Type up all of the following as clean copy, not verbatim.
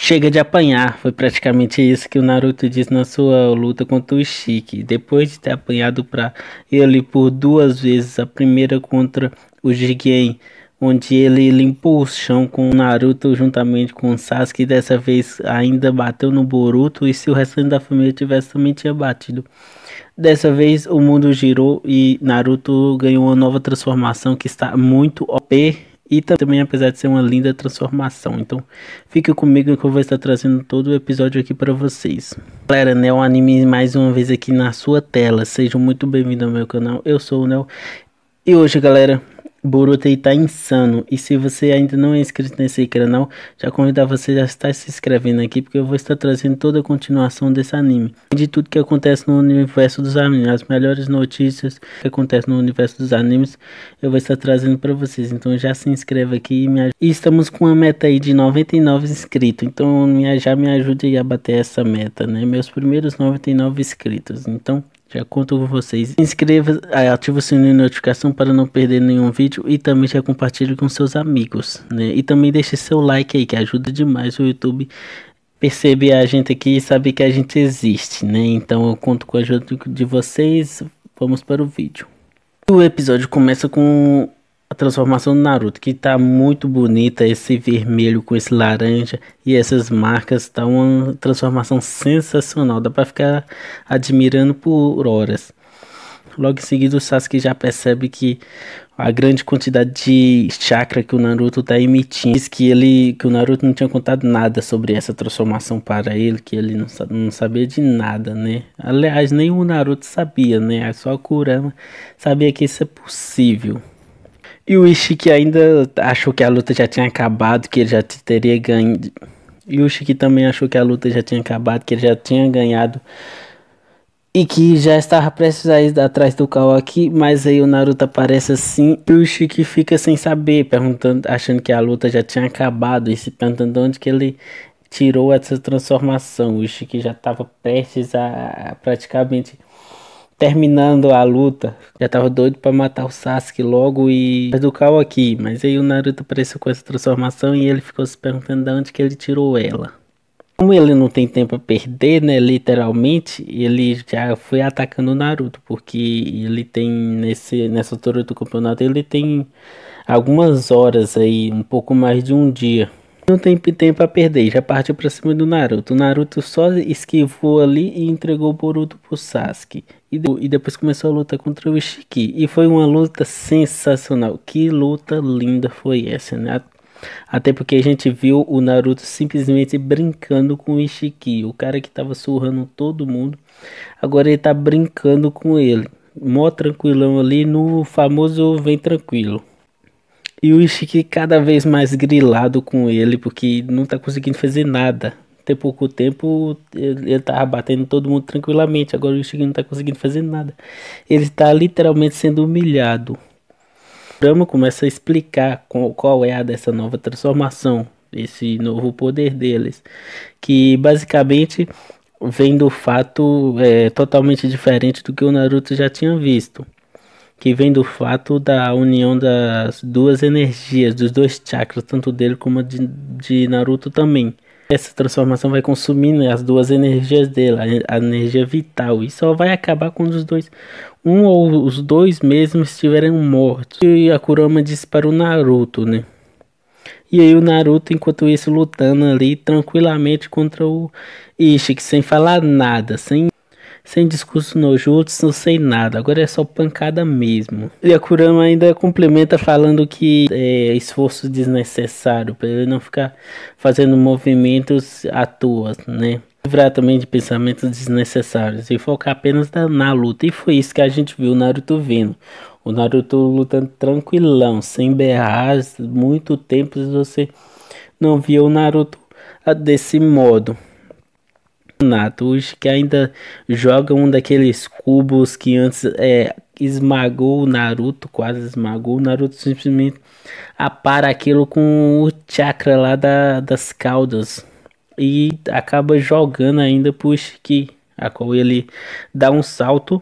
Chega de apanhar, foi praticamente isso que o Naruto disse na sua luta contra o Ishiki. Depois de ter apanhado para ele por duas vezes, a primeira contra o Jigen, onde ele limpou o chão com o Naruto juntamente com o Sasuke, dessa vez ainda bateu no Boruto, e se o restante da família tivesse também tinha batido. Dessa vez o mundo girou e Naruto ganhou uma nova transformação que está muito OP. E também, apesar de ser uma linda transformação. Então, fique comigo que eu vou estar trazendo todo o episódio aqui para vocês. Galera, Neo Anime mais uma vez aqui na sua tela. Sejam muito bem-vindos ao meu canal. Eu sou o Neo. E hoje, galera, Boruto aí tá insano. E se você ainda não é inscrito nesse canal, já convido você a estar se inscrevendo aqui, porque eu vou estar trazendo toda a continuação desse anime. De tudo que acontece no universo dos animes, as melhores notícias que acontecem no universo dos animes, eu vou estar trazendo para vocês. Então já se inscreva aqui e me ajude. E estamos com uma meta aí de 99 inscritos. Então já me ajude aí a bater essa meta, né? Meus primeiros 99 inscritos. Então já conto com vocês. Se inscreva, ative o sininho de notificação para não perder nenhum vídeo e também já compartilhe com seus amigos, né? E também deixe seu like aí, que ajuda demais o YouTube perceber a gente aqui e saber que a gente existe, né? Então eu conto com a ajuda de vocês. Vamos para o vídeo. O episódio começa com a transformação do Naruto, que tá muito bonita, esse vermelho com esse laranja e essas marcas, tá uma transformação sensacional, dá pra ficar admirando por horas. Logo em seguida o Sasuke já percebe que a grande quantidade de chakra que o Naruto tá emitindo, diz que o Naruto não tinha contado nada sobre essa transformação para ele, que ele não sabia de nada, né? Aliás, nem o Naruto sabia, né? Só o Kurama sabia que isso é possível. E o Ishiki ainda achou que a luta já tinha acabado, que ele já teria ganho. E o Ishiki também achou que a luta já tinha acabado, que ele já tinha ganhado. E que já estava prestes a ir atrás do Kawaki, mas aí o Naruto aparece assim. E o Ishiki fica sem saber, perguntando, achando que a luta já tinha acabado. E se perguntando de onde que ele tirou essa transformação. O Ishiki já estava prestes a praticamente terminando a luta, já tava doido pra matar o Sasuke logo e do Kawaki, mas aí o Naruto apareceu com essa transformação e ele ficou se perguntando de onde que ele tirou ela. Como ele não tem tempo a perder, né, literalmente, ele já foi atacando o Naruto, porque ele tem, nessa altura do campeonato, ele tem algumas horas aí, um pouco mais de um dia. Não tem tempo a perder, já partiu pra cima do Naruto. O Naruto só esquivou ali e entregou o Boruto pro Sasuke. E depois começou a luta contra o Ishiki. E foi uma luta sensacional. Que luta linda foi essa, né? Até porque a gente viu o Naruto simplesmente brincando com o Ishiki. O cara que tava surrando todo mundo. Agora ele tá brincando com ele. Mó tranquilão ali no famoso vem tranquilo. E o Ishiki cada vez mais grilado com ele, porque não tá conseguindo fazer nada. Tem pouco tempo, ele tava batendo todo mundo tranquilamente. Agora o Ishiki não tá conseguindo fazer nada. Ele tá literalmente sendo humilhado. O Rama começa a explicar qual é a dessa nova transformação, esse novo poder deles. Que basicamente vem do fato totalmente diferente do que o Naruto já tinha visto. Que vem do fato da união das duas energias, dos dois chakras, tanto dele como a de Naruto também. Essa transformação vai consumindo as duas energias dele, a energia vital, e só vai acabar quando os dois, um ou os dois mesmos estiverem mortos. E a Kurama disse para o Naruto, né? E aí o Naruto, enquanto isso, lutando ali tranquilamente contra o Ishiki, sem falar nada, sem discurso no jutsu, sem nada, agora é só pancada mesmo. E a Kurama ainda complementa falando que é esforço desnecessário, para ele não ficar fazendo movimentos à toa, né? Livrar também de pensamentos desnecessários e focar apenas na luta. E foi isso que a gente viu o Naruto vendo. O Naruto lutando tranquilão, sem berrar, muito tempo você não via o Naruto desse modo. Hoje que ainda joga um daqueles cubos que antes esmagou o Naruto, quase esmagou. O Naruto simplesmente apara aquilo com o chakra lá das caudas e acaba jogando ainda pro Ishiki, a qual ele dá um salto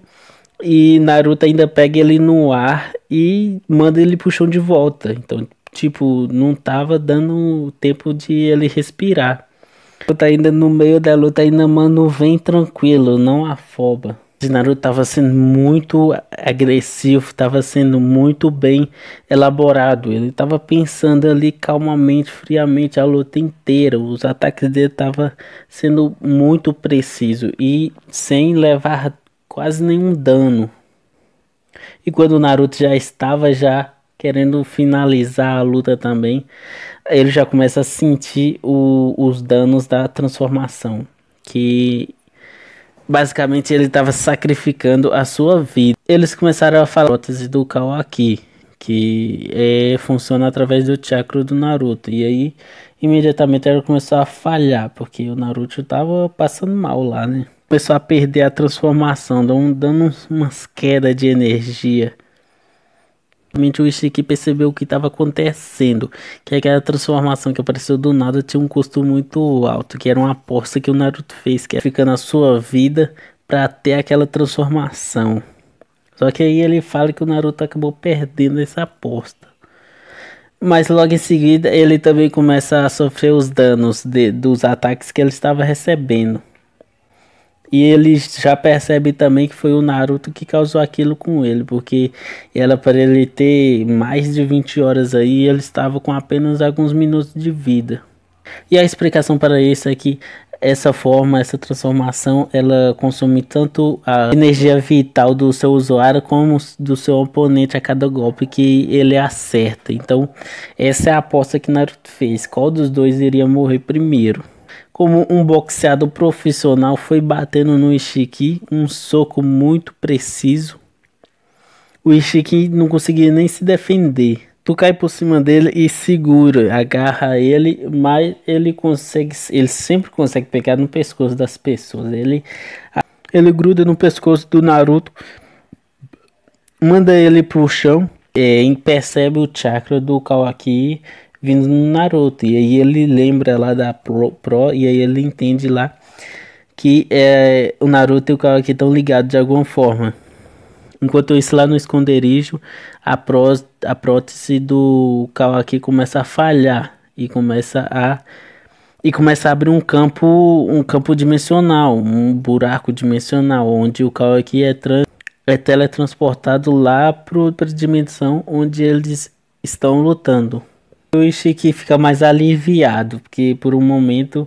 e Naruto ainda pega ele no ar e manda ele pro chão de volta. Então, tipo, não tava dando tempo de ele respirar. Naruto ainda no meio da luta, ainda mano, vem tranquilo, não afoba. O Naruto tava sendo muito agressivo, tava sendo muito bem elaborado. Ele tava pensando ali calmamente, friamente a luta inteira. Os ataques dele tava sendo muito preciso e sem levar quase nenhum dano. E quando o Naruto já estava já querendo finalizar a luta também, ele já começa a sentir os danos da transformação, que basicamente ele estava sacrificando a sua vida. Eles começaram a falar da prótese do Kawaki, que funciona através do chakra do Naruto. E aí, imediatamente ela começou a falhar, porque o Naruto estava passando mal lá, né? Começou a perder a transformação, dando umas quedas de energia. O Ishiki percebeu o que estava acontecendo, que aquela transformação que apareceu do nada tinha um custo muito alto, que era uma aposta que o Naruto fez, que era ficar na sua vida para ter aquela transformação. Só que aí ele fala que o Naruto acabou perdendo essa aposta. Mas logo em seguida ele também começa a sofrer os danos dos ataques que ele estava recebendo. E ele já percebe também que foi o Naruto que causou aquilo com ele, porque era para ele ter mais de 20 horas aí e ele estava com apenas alguns minutos de vida. E a explicação para isso é que essa forma, essa transformação, ela consome tanto a energia vital do seu usuário como do seu oponente a cada golpe que ele acerta. Então, essa é a aposta que Naruto fez. Qual dos dois iria morrer primeiro? Como um boxeador profissional, foi batendo no Ishiki, um soco muito preciso. O Ishiki não conseguia nem se defender. Tu cai por cima dele e segura, agarra ele, mas ele sempre consegue pegar no pescoço das pessoas. Ele gruda no pescoço do Naruto, manda ele pro chão, e percebe o chakra do Kawaki vindo no Naruto, e aí ele lembra lá da Pro, e aí ele entende lá que o Naruto e o Kawaki estão ligados de alguma forma. Enquanto isso, lá no esconderijo, a prótese do Kawaki começa a falhar e começa a abrir um campo dimensional, um buraco dimensional, onde o Kawaki é teletransportado lá para a dimensão onde eles estão lutando. O Ishiki fica mais aliviado, porque por um momento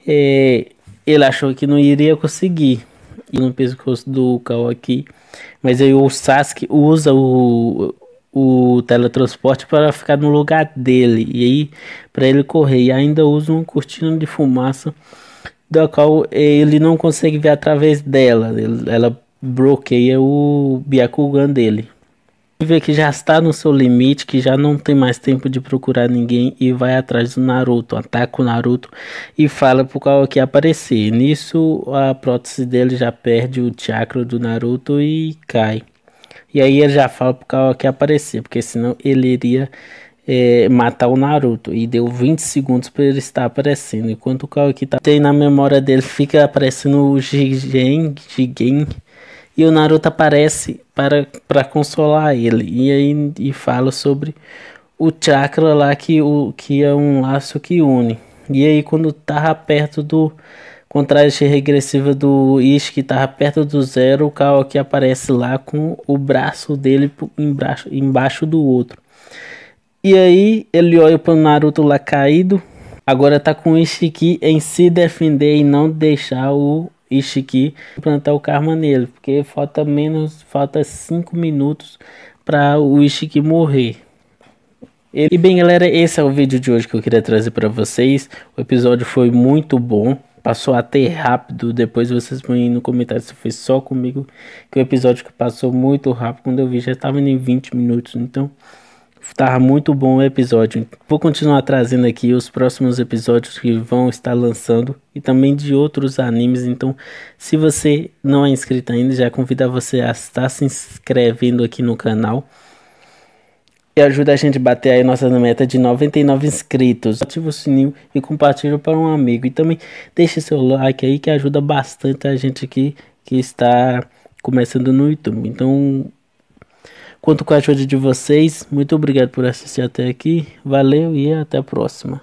ele achou que não iria conseguir ir no pescoço do Kawaki, mas aí o Sasuke usa o teletransporte para ficar no lugar dele, e aí para ele correr, e ainda usa uma cortina de fumaça da qual ele não consegue ver através dela, ela bloqueia o Byakugan dele. Vê que já está no seu limite, que já não tem mais tempo de procurar ninguém e vai atrás do Naruto, ataca o Naruto e fala pro Kawaki aparecer. Nisso a prótese dele já perde o chakra do Naruto e cai. E aí ele já fala pro Kawaki aparecer, porque senão ele iria matar o Naruto. E deu 20 segundos para ele estar aparecendo. Enquanto o Kawaki tem na memória dele, fica aparecendo o Jigen. E o Naruto aparece para consolar ele. E aí fala sobre o chakra lá que é um laço que une. E aí quando tava perto do contraste regressiva do Ishi, que tava perto do zero, o Kawaki aparece lá com o braço dele embaixo do outro. E aí ele olha para o Naruto lá caído. Agora tá com o Ishiki em se defender e não deixar o Ishiki plantar o karma nele, porque falta 5 minutos para o Ishiki morrer. E bem, galera, esse é o vídeo de hoje que eu queria trazer para vocês. O episódio foi muito bom, passou até rápido. Depois vocês põem no comentário se foi só comigo, que o episódio que passou muito rápido, quando eu vi já estava em 20 minutos, então tava muito bom o episódio. Vou continuar trazendo aqui os próximos episódios que vão estar lançando e também de outros animes. Então, se você não é inscrito ainda, já convido você a estar se inscrevendo aqui no canal. E ajuda a gente a bater aí nossa meta de 99 inscritos. Ativa o sininho e compartilha para um amigo. E também deixe seu like aí, que ajuda bastante a gente aqui que está começando no YouTube. Então, conto com a ajuda de vocês. Muito obrigado por assistir até aqui. Valeu e até a próxima.